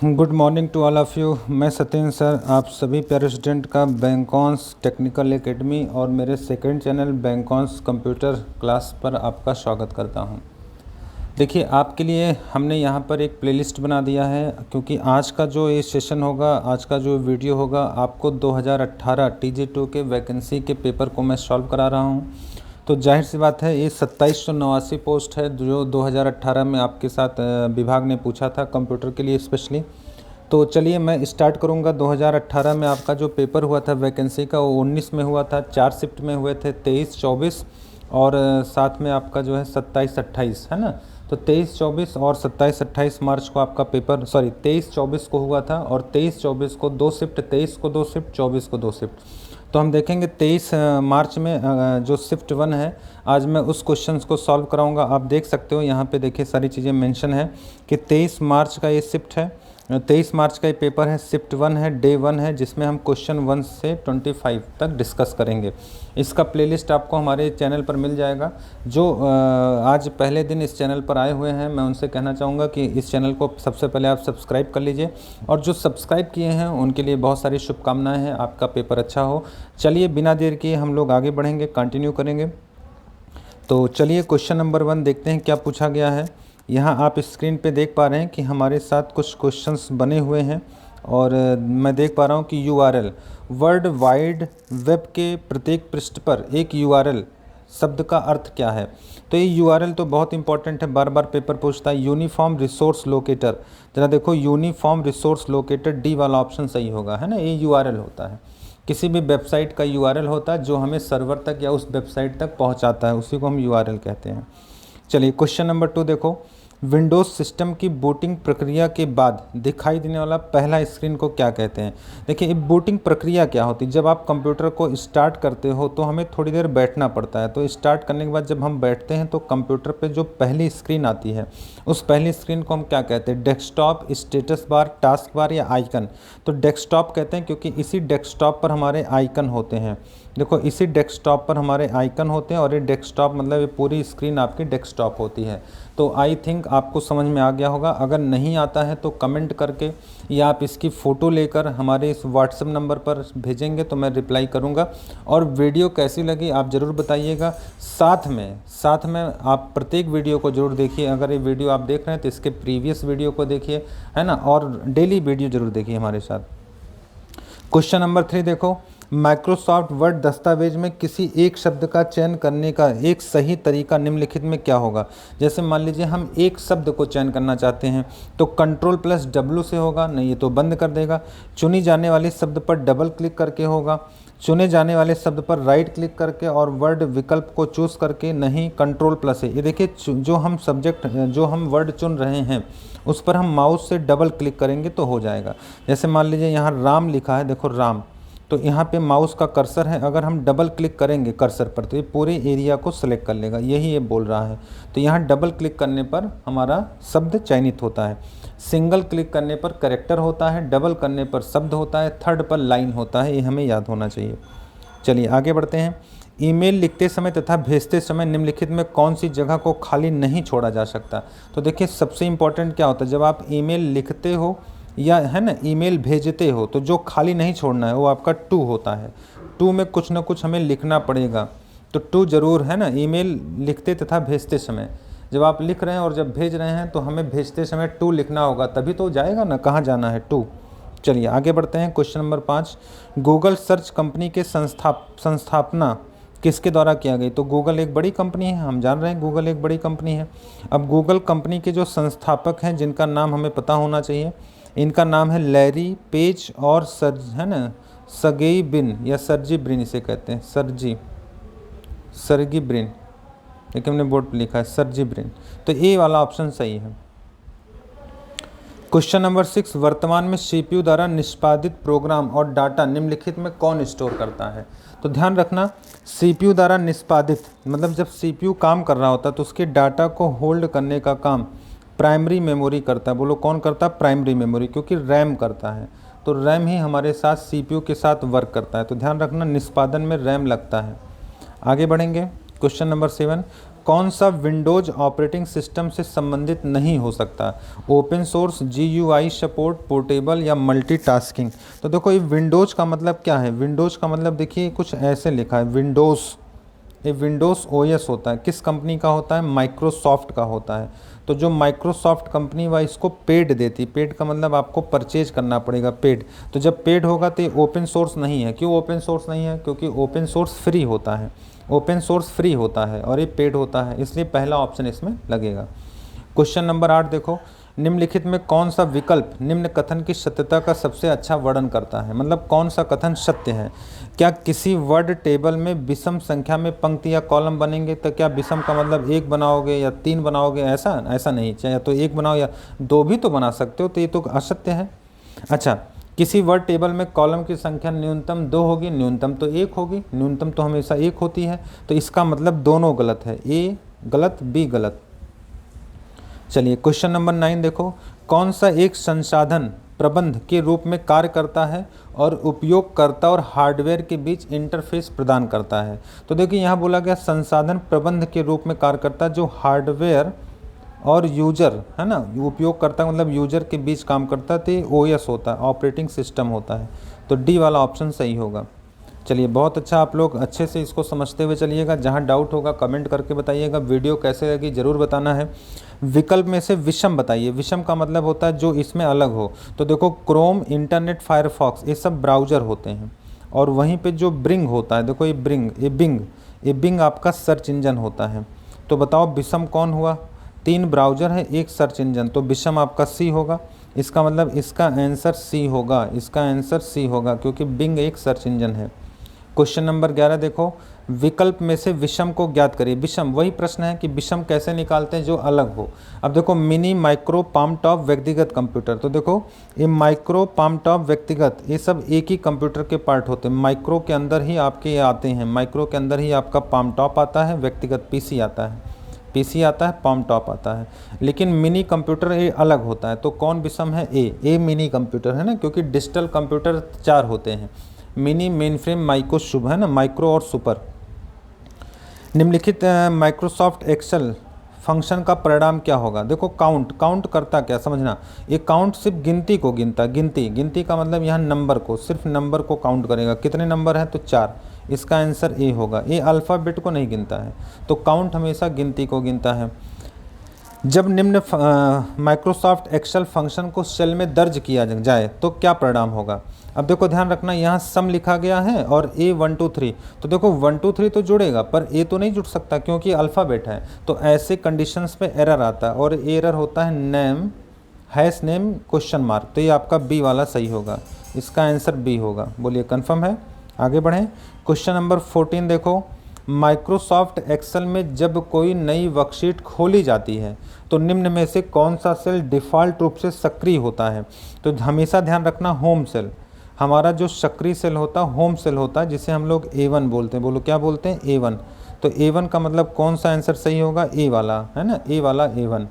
Good morning to all of you. मैं Satyendra sir आप सभी प्यारे स्टूडेंट का बैंकॉन्स टेक्निकल एकेडमी और मेरे सेकंड चैनल बैंकॉन्स कंप्यूटर क्लास पर आपका स्वागत करता हूं। देखिए, आपके लिए हमने यहां पर एक प्लेलिस्ट बना दिया है, क्योंकि आज का जो ये सेशन होगा, आज का जो वीडियो होगा, आपको 2018 TG2 के वैकेंसी के पेपर को मैं सॉल्व करा रहा हूँ। तो जाहिर सी बात है, ये 2789 पोस्ट है जो 2018 में आपके साथ विभाग ने पूछा था कंप्यूटर के लिए स्पेशली। तो चलिए मैं स्टार्ट करूंगा। 2018 में आपका जो पेपर हुआ था वैकेंसी का, वो 19 में हुआ था, 4 शिफ्ट में हुए थे, 23, 24 और साथ में आपका जो है 27, 28 है ना। तो 23, 24 और 27, 28 मार्च को आपका पेपर 23, 24 को हुआ था और 23, 24 को 2 शिफ्ट, 23 को 2 शिफ्ट, 24 को 2 शिफ्ट। तो हम देखेंगे 23 मार्च में जो शिफ्ट 1 है, आज मैं उस क्वेश्चंस को सॉल्व कराऊंगा। आप देख सकते हो यहाँ पे, देखिए सारी चीज़ें मेंशन है कि 23 मार्च का ये शिफ्ट है, 23 मार्च का ये पेपर है, शिफ्ट 1 है, डे 1 है, जिसमें हम क्वेश्चन 1 से 25 तक डिस्कस करेंगे। इसका प्लेलिस्ट आपको हमारे चैनल पर मिल जाएगा। जो आज पहले दिन इस चैनल पर आए हुए हैं, मैं उनसे कहना चाहूँगा कि इस चैनल को सबसे पहले आप सब्सक्राइब कर लीजिए, और जो सब्सक्राइब किए हैं उनके लिए बहुत सारी शुभकामनाएँ हैं, आपका पेपर अच्छा हो। चलिए बिना देर किए हम लोग आगे बढ़ेंगे, कंटिन्यू करेंगे। तो चलिए क्वेश्चन नंबर 1 देखते हैं क्या पूछा गया है। यहाँ आप स्क्रीन पे देख पा रहे हैं कि हमारे साथ कुछ क्वेश्चंस बने हुए हैं, और मैं देख पा रहा हूँ कि URL, वर्ल्ड वाइड वेब के प्रत्येक पृष्ठ पर एक URL शब्द का अर्थ क्या है। तो ये URL तो बहुत इंपॉर्टेंट है, बार बार पेपर पूछता है। यूनिफॉर्म रिसोर्स लोकेटर, जरा देखो, यूनिफॉर्म रिसोर्स लोकेटर, डी वाला ऑप्शन सही होगा, है ना। ये URL होता है, किसी भी वेबसाइट का URL होता है जो हमें सर्वर तक या उस वेबसाइट तक पहुंचाता है, उसी को हम URL कहते हैं। चलिए क्वेश्चन नंबर 2 देखो, विंडोज़ सिस्टम की बूटिंग प्रक्रिया के बाद दिखाई देने वाला पहला स्क्रीन को क्या कहते हैं। देखिए, ये बूटिंग प्रक्रिया क्या होती है। जब आप कंप्यूटर को स्टार्ट करते हो तो हमें थोड़ी देर बैठना पड़ता है। तो स्टार्ट करने के बाद जब हम बैठते हैं तो कंप्यूटर पे जो पहली स्क्रीन आती है, उस पहली स्क्रीन को हम क्या कहते हैं, desktop, status bar, task bar या आइकन। तो डेस्कटॉप कहते हैं क्योंकि इसी डेस्कटॉप पर हमारे आइकन होते हैं। देखो, इसी डेस्कटॉप पर हमारे आइकन होते हैं, और ये डेस्कटॉप मतलब ये पूरी स्क्रीन आपकी डेस्कटॉप होती है। तो आई थिंक आपको समझ में आ गया होगा। अगर नहीं आता है तो कमेंट करके या आप इसकी फ़ोटो लेकर हमारे इस व्हाट्सएप नंबर पर भेजेंगे तो मैं रिप्लाई करूंगा। और वीडियो कैसी लगी आप ज़रूर बताइएगा। साथ में आप प्रत्येक वीडियो को ज़रूर देखिए। अगर ये वीडियो आप देख रहे हैं तो इसके प्रीवियस वीडियो को देखिए, है ना, और डेली वीडियो ज़रूर देखिए हमारे साथ। क्वेश्चन नंबर 3 देखो, माइक्रोसॉफ्ट वर्ड दस्तावेज में किसी एक शब्द का चयन करने का एक सही तरीका निम्नलिखित में क्या होगा। जैसे मान लीजिए हम एक शब्द को चयन करना चाहते हैं तो Ctrl+W से होगा, नहीं ये तो बंद कर देगा। चुनी जाने वाले शब्द पर डबल क्लिक करके होगा, चुने जाने वाले शब्द पर राइट क्लिक करके और वर्ड विकल्प को चूज़ करके, नहीं Ctrl+ है। ये देखिए, जो हम सब्जेक्ट, जो हम वर्ड चुन रहे हैं उस पर हम माउस से डबल क्लिक करेंगे तो हो जाएगा। जैसे मान लीजिए यहाँ राम लिखा है, देखो राम, तो यहाँ पे माउस का कर्सर है, अगर हम डबल क्लिक करेंगे कर्सर पर तो ये पूरे एरिया को सिलेक्ट कर लेगा, यही ये बोल रहा है। तो यहाँ डबल क्लिक करने पर हमारा शब्द चयनित होता है। सिंगल क्लिक करने पर कैरेक्टर होता है, डबल करने पर शब्द होता है, थर्ड पर लाइन होता है, ये हमें याद होना चाहिए। चलिए आगे बढ़ते हैं। ईमेल लिखते समय तथा भेजते समय निम्नलिखित में कौन सी जगह को खाली नहीं छोड़ा जा सकता। तो देखिए, सबसे इम्पोर्टेंट क्या होता है, जब आप ईमेल लिखते हो या, है ना, ईमेल भेजते हो तो जो खाली नहीं छोड़ना है वो आपका टू होता है। टू में कुछ ना कुछ हमें लिखना पड़ेगा, तो टू ज़रूर, है ना। ईमेल लिखते तथा भेजते समय, जब आप लिख रहे हैं और जब भेज रहे हैं तो हमें भेजते समय टू लिखना होगा, तभी तो जाएगा ना, कहाँ जाना है, टू। चलिए आगे बढ़ते हैं। Question number 5, Google search company के संस्थापना किसके द्वारा किया गई। तो गूगल एक बड़ी कंपनी है, हम जान रहे हैं गूगल एक बड़ी कंपनी है। अब गूगल कंपनी के जो संस्थापक हैं, जिनका नाम हमें पता होना चाहिए, इनका नाम है लैरी पेज और है ना, सर्गेई ब्रिन या सर्जी ब्रिन इसे कहते हैं, सर्गी ब्रिन, लेकिन हमने बोर्ड पर लिखा है सर्जी ब्रिन। तो ए वाला ऑप्शन सही है। क्वेश्चन नंबर 6, वर्तमान में CPU द्वारा निष्पादित प्रोग्राम और डाटा निम्नलिखित में कौन स्टोर करता है। तो ध्यान रखना, CPU द्वारा निष्पादित मतलब जब CPU काम कर रहा होता है तो उसके डाटा को होल्ड करने का काम प्राइमरी मेमोरी करता है। बोलो कौन करता है, प्राइमरी मेमोरी, क्योंकि रैम करता है। तो रैम ही हमारे साथ CPU के साथ वर्क करता है। तो ध्यान रखना, निष्पादन में रैम लगता है। आगे बढ़ेंगे। क्वेश्चन नंबर 7, कौन सा विंडोज ऑपरेटिंग सिस्टम से संबंधित नहीं हो सकता? Open source, GUI support, portable या मल्टीटास्किंग? तो देखो ये विंडोज का मतलब क्या है? विंडोज का मतलब देखिए कुछ ऐसे लिखा है विंडोज, ये विंडोज़ OS होता है। किस कंपनी का होता है? माइक्रोसॉफ्ट का होता है। तो जो माइक्रोसॉफ्ट कंपनी वह इसको पेड देती, पेड का मतलब आपको परचेज करना पड़ेगा, पेड। तो जब पेड होगा तो ये ओपन सोर्स नहीं है। क्यों ओपन सोर्स नहीं है? क्योंकि ओपन सोर्स फ्री होता है, ओपन सोर्स फ्री होता है और ये पेड होता है, इसलिए पहला ऑप्शन इसमें लगेगा। क्वेश्चन नंबर 8 देखो, निम्नलिखित में कौन सा विकल्प निम्न कथन की सत्यता का सबसे अच्छा वर्णन करता है? मतलब कौन सा कथन सत्य है? क्या किसी वर्ड टेबल में विषम संख्या में पंक्ति या कॉलम बनेंगे? तो क्या विषम का मतलब 1 बनाओगे या 3 बनाओगे? ऐसा नहीं, चाहे तो 1 बनाओ या 2 भी तो बना सकते हो, तो ये तो असत्य है। अच्छा, किसी वर्ड टेबल में कॉलम की संख्या न्यूनतम 2 होगी, न्यूनतम तो 1 होगी, न्यूनतम तो हमेशा 1 होती है, तो इसका मतलब दोनों गलत है, A गलत B गलत। चलिए क्वेश्चन नंबर 9 देखो, कौन सा एक संसाधन प्रबंध के रूप में कार्य करता है और उपयोगकर्ता और हार्डवेयर के बीच इंटरफेस प्रदान करता है? तो देखिए यहाँ बोला गया संसाधन प्रबंध के रूप में कार्य करता है, जो हार्डवेयर और यूजर है ना, उपयोगकर्ता मतलब यूजर के बीच काम करता है, तो ये OS होता है, ऑपरेटिंग सिस्टम होता है। तो D वाला ऑप्शन सही होगा। चलिए बहुत अच्छा, आप लोग अच्छे से इसको समझते हुए चलिएगा। जहाँ डाउट होगा कमेंट करके बताइएगा। वीडियो कैसे लगी ज़रूर बताना है। विकल्प में से विषम बताइए। विषम का मतलब होता है जो इसमें अलग हो। तो देखो क्रोम, इंटरनेट, फायरफॉक्स ये सब ब्राउज़र होते हैं, और वहीं पे जो ब्रिंग होता है, देखो ये बिंग आपका सर्च इंजन होता है। तो बताओ विषम कौन हुआ? 3 ब्राउज़र है, 1 सर्च इंजन, तो विषम आपका C होगा। इसका मतलब इसका आंसर C होगा, इसका आंसर C होगा, क्योंकि बिंग एक सर्च इंजन है। क्वेश्चन नंबर 11 देखो, विकल्प में से विषम को ज्ञात करिए। विषम वही प्रश्न है कि विषम कैसे निकालते हैं जो अलग हो। अब देखो मिनी, माइक्रो, पाम टॉप, व्यक्तिगत कंप्यूटर। तो देखो ये माइक्रो, पाम टॉप, व्यक्तिगत ये सब एक ही कंप्यूटर के पार्ट होते हैं। माइक्रो के अंदर ही आपके ये आते हैं, माइक्रो के अंदर ही आपका पाम टॉप आता है, व्यक्तिगत PC आता है, PC आता है, पाम टॉप आता है। लेकिन मिनी कंप्यूटर ये अलग होता है। तो कौन विषम है? ए मिनी कंप्यूटर है ना, क्योंकि डिजिटल कंप्यूटर 4 होते हैं, मिनी, मेनफ्रेम, माइक्रो, शुभ है ना, माइक्रो और सुपर। निम्नलिखित माइक्रोसॉफ्ट एक्सेल फंक्शन का परिणाम क्या होगा? देखो काउंट करता क्या समझना, ये काउंट सिर्फ गिनती को गिनता, गिनती का मतलब यहाँ नंबर को, सिर्फ नंबर को काउंट करेगा। कितने नंबर हैं? तो 4, इसका आंसर A होगा। ये अल्फ़ाबेट को नहीं गिनता है, तो काउंट हमेशा गिनती को गिनता है। जब निम्न माइक्रोसॉफ्ट एक्सेल फंक्शन को सेल में दर्ज किया जाए तो क्या परिणाम होगा? अब देखो ध्यान रखना, यहाँ सम लिखा गया है और A 1 2 3, तो देखो 1 2 3 तो जुड़ेगा, पर A तो नहीं जुड़ सकता क्योंकि अल्फ़ाबेट है। तो ऐसे कंडीशंस पे एरर आता है, और एरर होता है नेम, #नेम क्वेश्चन मार्क। तो ये आपका B वाला सही होगा, इसका आंसर B होगा। बोलिए कन्फर्म है? आगे बढ़ें। क्वेश्चन नंबर 14 देखो, माइक्रोसॉफ्ट एक्सेल में जब कोई नई वर्कशीट खोली जाती है तो निम्न में से कौन सा सेल डिफ़ॉल्ट रूप से सक्रिय होता है? तो हमेशा ध्यान रखना होम सेल, हमारा जो सक्रिय सेल होता है होम सेल होता है, जिसे हम लोग A1 बोलते हैं। बोलो क्या बोलते हैं? A1। तो A1 का मतलब कौन सा आंसर सही होगा? A वाला है ना, A वाला A1।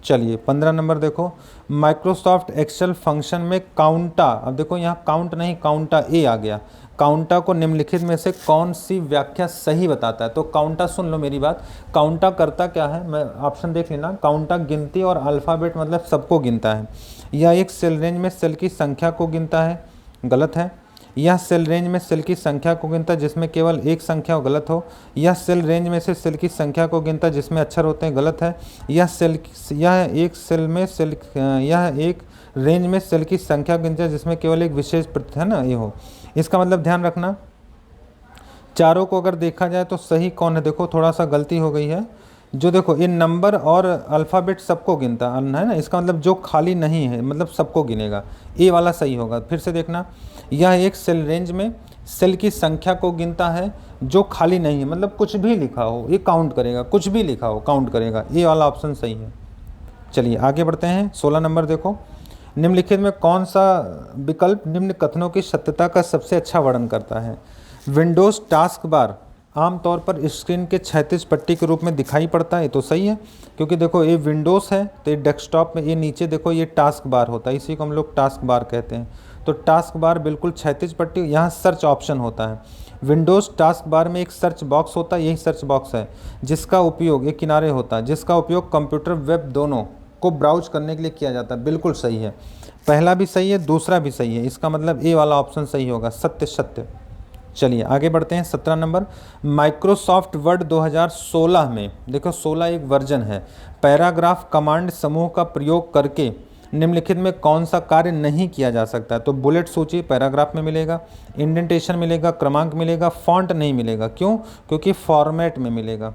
चलिए 15 नंबर देखो, माइक्रोसॉफ्ट एक्सेल फंक्शन में काउंटा, अब देखो यहाँ काउंट नहीं काउंटा A आ गया, काउंटा को निम्नलिखित में से कौन सी व्याख्या सही बताता है? तो काउंटा, सुन लो मेरी बात, काउंटा करता क्या है? मैं ऑप्शन देख लेना। काउंटा गिनती और अल्फ़ाबेट मतलब सबको गिनता है। यह एक सेल रेंज में सेल की संख्या को गिनता है, गलत है। यह सेल रेंज में सेल की संख्या को गिनता है जिसमें केवल एक संख्या हो, गलत हो। यह सेल रेंज में से सेल की संख्या को गिनता है जिसमें अक्षर होते हैं, गलत है। यह एक रेंज में सेल की संख्या गिनता है जिसमें केवल एक विशेष है ना ये हो। इसका मतलब ध्यान रखना, चारों को अगर देखा जाए तो सही कौन है? देखो थोड़ा सा गलती हो गई है, जो देखो ये नंबर और अल्फ़ाबेट सबको गिनता है ना, इसका मतलब जो खाली नहीं है मतलब सबको गिनेगा, ए वाला सही होगा। फिर से देखना, यह एक सेल रेंज में सेल की संख्या को गिनता है जो खाली नहीं है, मतलब कुछ भी लिखा हो ये काउंट करेगा, कुछ भी लिखा हो काउंट करेगा, ए वाला ऑप्शन सही है। चलिए आगे बढ़ते हैं। 16 नंबर देखो, निम्नलिखित में कौन सा विकल्प निम्न कथनों की सत्यता का सबसे अच्छा वर्णन करता है? विंडोज़ टास्क बार आमतौर पर स्क्रीन के क्षैतिज पट्टी के रूप में दिखाई पड़ता है, तो सही है, क्योंकि देखो ये विंडोज़ है तो ये डेस्कटॉप में, ये नीचे देखो ये टास्क बार होता है, इसी को हम लोग टास्क बार कहते हैं। तो टास्क बार बिल्कुल क्षैतिज पट्टी, यहाँ सर्च ऑप्शन होता है। विंडोज़ टास्क बार में एक सर्च बॉक्स होता है, यही सर्च बॉक्स है जिसका उपयोग, एक किनारे होता है जिसका उपयोग कंप्यूटर वेब दोनों को ब्राउज करने के लिए किया जाता है। बिल्कुल सही है, पहला भी सही है, दूसरा भी सही है, इसका मतलब ए वाला ऑप्शन सही होगा, सत्य सत्य। चलिए आगे बढ़ते हैं। 17 नंबर, माइक्रोसॉफ्ट वर्ड 2016 में, देखो 16 एक वर्जन है, पैराग्राफ कमांड समूह का प्रयोग करके निम्नलिखित में कौन सा कार्य नहीं किया जा सकता? तो बुलेट सूची पैराग्राफ में मिलेगा, इंडेंटेशन मिलेगा, क्रमांक मिलेगा, फॉन्ट नहीं मिलेगा। क्यों? क्योंकि फॉर्मेट में मिलेगा,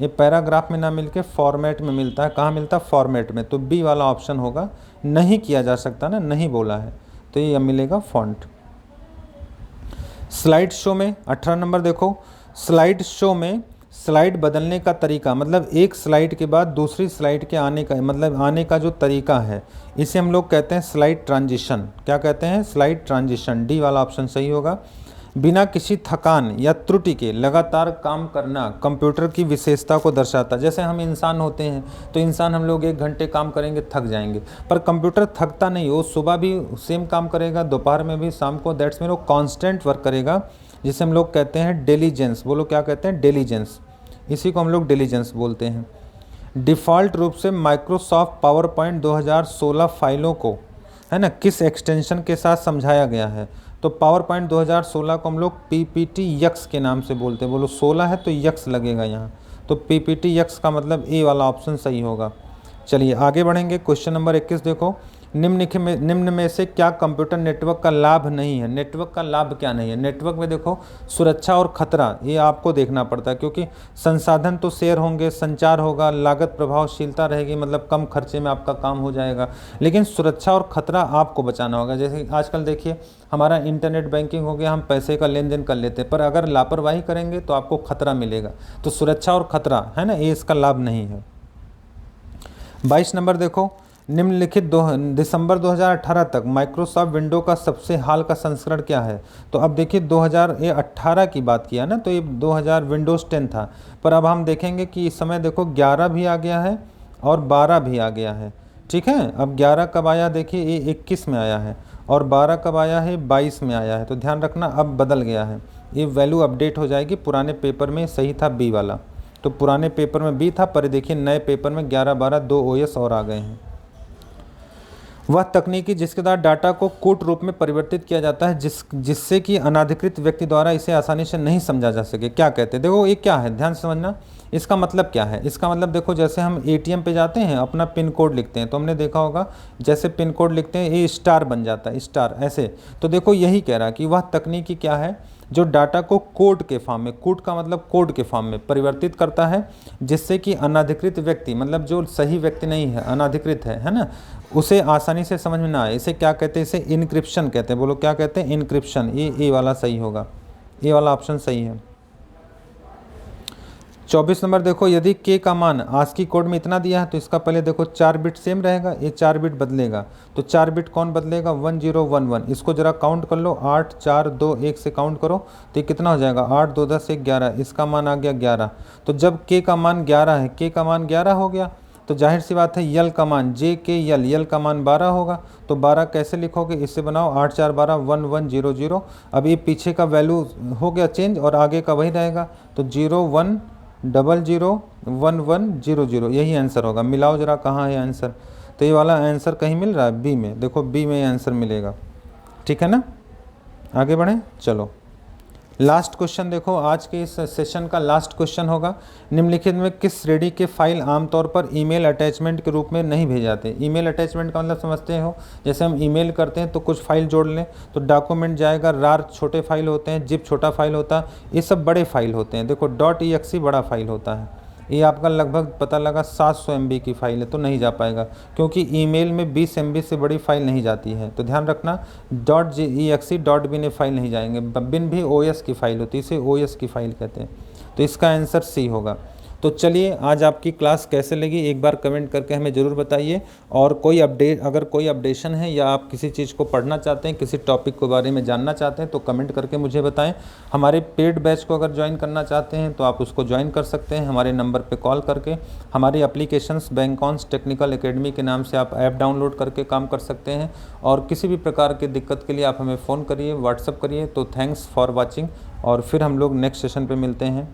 ये पैराग्राफ में ना मिलके फॉर्मेट में मिलता है। कहाँ मिलता है? फॉर्मेट में। तो बी वाला ऑप्शन होगा, नहीं किया जा सकता ना, नहीं बोला है, तो ये मिलेगा फॉन्ट। स्लाइड शो में 18 नंबर देखो, स्लाइड शो में स्लाइड बदलने का तरीका, मतलब एक स्लाइड के बाद दूसरी स्लाइड के आने का, मतलब आने का जो तरीका है, इसे हम लोग कहते हैं स्लाइड ट्रांजिशन। क्या कहते हैं? Slide transition. डी वाला ऑप्शन सही होगा। बिना किसी थकान या त्रुटि के लगातार काम करना कंप्यूटर की विशेषता को दर्शाता है। जैसे हम इंसान होते हैं तो इंसान, हम लोग 1 घंटे काम करेंगे थक जाएंगे, पर कंप्यूटर थकता नहीं, वो सुबह भी सेम काम करेगा, दोपहर में भी, शाम को, दैट्स मीन वो कांस्टेंट वर्क करेगा, जिसे हम लोग कहते हैं डिलीजेंस। बोलो क्या कहते हैं? डिलीजेंस। इसी को हम लोग डिलीजेंस बोलते हैं। डिफ़ॉल्ट रूप से माइक्रोसॉफ्ट पावर पॉइंट 2016 फाइलों को, है ना, किस एक्सटेंशन के साथ समझाया गया है? तो पावर पॉइंट 2016 को हम लोग PPT यक्स के नाम से बोलते हैं। बोलो 16 है तो यक्स लगेगा यहाँ, तो PPT यक्स का मतलब ए वाला ऑप्शन सही होगा। चलिए आगे बढ़ेंगे। क्वेश्चन नंबर 21 देखो, निम्न में से क्या कंप्यूटर नेटवर्क का लाभ नहीं है? नेटवर्क का लाभ क्या नहीं है? नेटवर्क में देखो सुरक्षा और खतरा, ये आपको देखना पड़ता है, क्योंकि संसाधन तो शेयर होंगे, संचार होगा, लागत प्रभावशीलता रहेगी, मतलब कम खर्चे में आपका काम हो जाएगा, लेकिन सुरक्षा और खतरा आपको बचाना होगा। जैसे आजकल देखिए हमारा इंटरनेट बैंकिंग हो गया, हम पैसे का लेन देन कर लेते हैं, पर अगर लापरवाही करेंगे तो आपको खतरा मिलेगा। तो सुरक्षा और खतरा है ना, ये इसका लाभ नहीं है। 22 नंबर देखो, निम्नलिखित दिसंबर 2018 तक माइक्रोसॉफ्ट विंडो का सबसे हाल का संस्करण क्या है? तो अब देखिए 2018 की बात किया ना, तो ये 2000 विंडोज़ 10 था, पर अब हम देखेंगे कि इस समय देखो 11 भी आ गया है और 12 भी आ गया है। ठीक है, अब 11 कब आया? देखिए ये 21 में आया है, और 12 कब आया है? 22 में आया है। तो ध्यान रखना अब बदल गया है, ये वैल्यू अपडेट हो जाएगी। पुराने पेपर में सही था बी वाला, तो पुराने पेपर में बी था, पर देखिए नए पेपर में 11, 12 2 OS और आ गए हैं। वह तकनीकी जिसके द्वारा डाटा को कूट रूप में परिवर्तित किया जाता है, जिससे कि अनाधिकृत व्यक्ति द्वारा इसे आसानी से नहीं समझा जा सके। क्या कहते हैं? देखो ये क्या है, ध्यान से समझना। इसका मतलब क्या है? इसका मतलब देखो, जैसे हम ATM पे जाते हैं, अपना पिन कोड लिखते हैं, तो हमने देखा होगा जैसे पिन कोड लिखते हैं ये स्टार बन जाता है, स्टार ऐसे। तो देखो यही कह रहा है कि वह तकनीकी क्या है जो डाटा को कोड के फॉर्म में, कोड का मतलब कोड के फॉर्म में परिवर्तित करता है, जिससे कि अनाधिकृत व्यक्ति, मतलब जो सही व्यक्ति नहीं है, अनाधिकृत है ना, उसे आसानी से समझ में ना आए। इसे क्या कहते हैं? इसे इनक्रिप्शन कहते हैं। बोलो क्या कहते हैं? इनक्रिप्शन। ये ए वाला सही होगा, ए वाला ऑप्शन सही है। 24 नंबर देखो, यदि के का मान ASCII कोड में इतना दिया है तो इसका पहले देखो 4 बिट सेम रहेगा, ये 4 बिट बदलेगा। तो 4 बिट कौन बदलेगा? 1011। इसको जरा काउंट कर लो, 8 4 2 1 से काउंट करो तो ये कितना हो जाएगा? 8 2 10 1 11, इसका मान आ गया 11। तो जब के का मान 11 है, के का मान 11 हो गया, तो जाहिर सी बात है यल का मान JKL, यल का मान 12 होगा। तो 12 कैसे लिखोगे? इससे बनाओ 8 4 12 1 1 0 0। अब ये पीछे का वैल्यू हो गया चेंज और आगे का वही रहेगा, तो 0 1 0 0 1 1 0 0, यही आंसर होगा। मिलाओ जरा कहाँ है आंसर? तो ये वाला आंसर कहीं मिल रहा है बी में, देखो बी में आंसर मिलेगा। ठीक है ना, आगे बढ़ें। चलो लास्ट क्वेश्चन देखो, आज के इस सेशन का लास्ट क्वेश्चन होगा, निम्नलिखित में किस श्रेणी के फाइल आमतौर पर ईमेल अटैचमेंट के रूप में नहीं भेजे जाते? ईमेल अटैचमेंट का मतलब समझते हो, जैसे हम ईमेल करते हैं तो कुछ फाइल जोड़ लें तो डॉक्यूमेंट जाएगा, रार छोटे फाइल होते हैं, जिप छोटा फाइल होता है, ये सब बड़े फाइल होते हैं। देखो .exe बड़ा फाइल होता है, ये आपका लगभग पता लगा 700 MB की फ़ाइल है, तो नहीं जा पाएगा, क्योंकि ईमेल में 20 MB से बड़ी फ़ाइल नहीं जाती है। तो ध्यान रखना, .exe .bin ये फाइल नहीं जाएंगे। बिन भी OS की फ़ाइल होती है, इसे OS की फ़ाइल कहते हैं। तो इसका आंसर सी होगा। तो तो चलिए आज आपकी क्लास कैसे लगी एक बार कमेंट करके हमें ज़रूर बताइए। और कोई अपडेट, अगर कोई अपडेशन है या आप किसी चीज़ को पढ़ना चाहते हैं, किसी टॉपिक के बारे में जानना चाहते हैं तो कमेंट करके मुझे बताएं। हमारे पेड बैच को अगर ज्वाइन करना चाहते हैं तो आप उसको ज्वाइन कर सकते हैं हमारे नंबर पे कॉल करके। हमारी एप्लीकेशंस बैंकॉन्स टेक्निकल एकेडमी के नाम से आप ऐप डाउनलोड करके काम कर सकते हैं। और किसी भी प्रकार की दिक्कत के लिए आप हमें फ़ोन करिए, व्हाट्सअप करिए। तो थैंक्स फॉर वॉचिंग और फिर हम लोग नेक्स्ट सेशन पे मिलते हैं।